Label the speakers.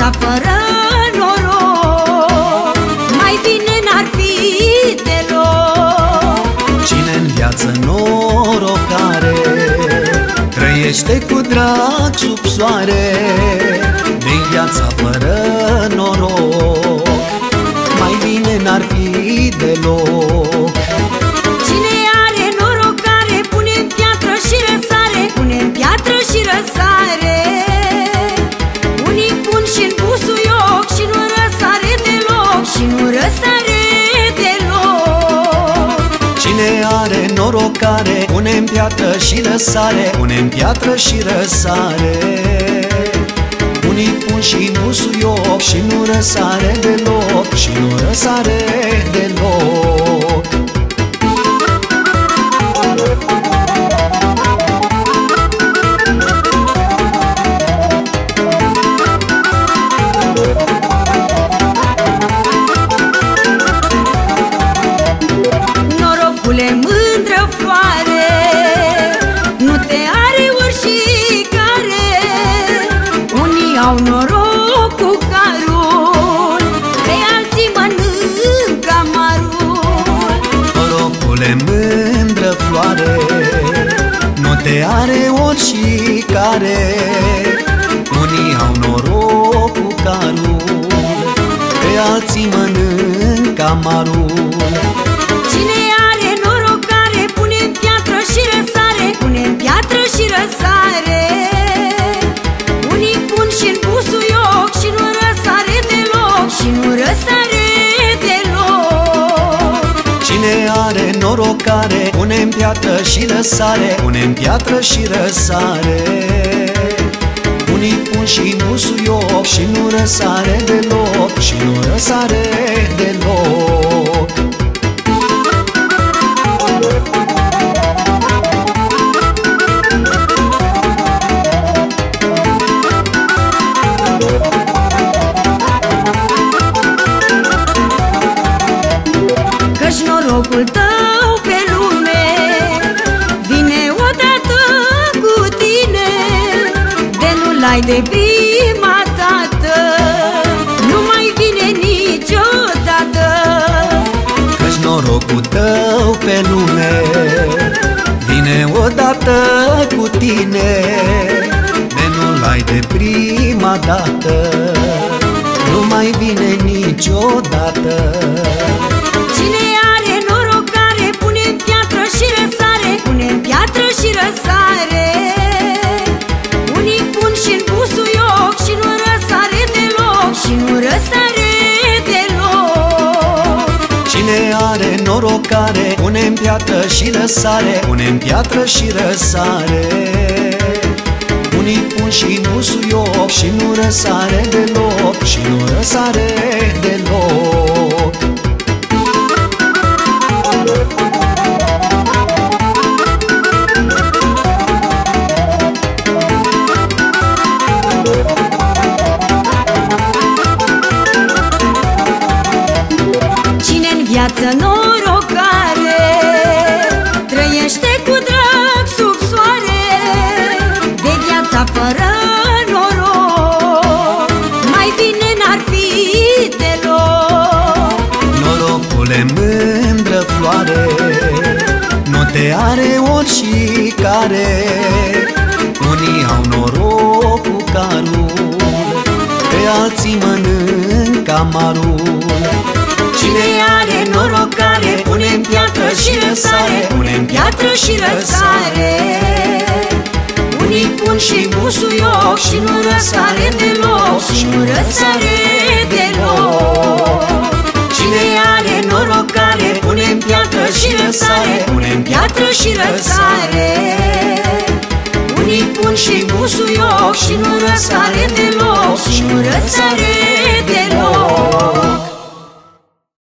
Speaker 1: viața fără noroc mai bine n-ar fi deloc.
Speaker 2: Cine-n viață norocare trăiește cu drag sub soare, de viața fără noroc mai bine n-ar fi deloc.
Speaker 1: Cine are norocare pune-n piatră și răsare, pune-n piatră și răsare. Unii pun și-n busuioc și nu răsare deloc, și nu răsare deloc.
Speaker 2: Cine are norocare pune-n piatră și răsare, pune-n piatră și răsare. Unii pun și busuioc și nu răsare deloc, și nu răsare deloc.
Speaker 1: Norocule, mândră floare, nu te are oricare. Unii au noroc cu carul, pe alții mănâncă amarul.
Speaker 2: Norocule, mândră floare, nu te are oricare. Unii au noroc cu carul, pe alții mănâncă amarul.
Speaker 1: Cine are norocare pune-n piatră și răsare, pune-n piatră și răsare. Unii pun și-n busuioc și nu răsare deloc, și nu răsare deloc.
Speaker 2: Cine are norocare pune-n piatră și răsare, pune-n piatră și răsare. Unii pun și-n busuioc și nu răsare deloc, și nu răsare deloc.
Speaker 1: Căci norocul tău pe lume vine odată cu tine, de nu l-ai de prima dată, nu mai vine niciodată.
Speaker 2: Căci norocul tău pe lume vine odată cu tine, de nu l-ai de prima dată, nu mai vine niciodată.
Speaker 1: Cine are norocare pune-n piatră și răsare, pune-n piatră și răsare. Unii pun și-n busuioc și nu răsare deloc, și nu răsare deloc.
Speaker 2: Cine are norocare pune-n piatră și răsare, pune-n piatră și răsare. Unii pun și busuioc și nu răsare deloc, și nu răsare deloc.
Speaker 1: Cine-n viață norocare trăiește cu drag sub soare, de viața fără noroc mai bine n-ar fi deloc.
Speaker 2: Norocule, mândră floare, nu te are oricare. Unii au noroc cu carul, pe alții mănâncă amarul.
Speaker 1: Cine are norocare pune-n piatră și răsare, pune-n piatră și răsare. Unii pun și busuioc și nu răsare deloc, și nu răsare deloc. Cine are norocare pune-n piatră și răsare, pune-n piatră și răsare. Unii pun și busuioc și nu răsare deloc, și nu răsare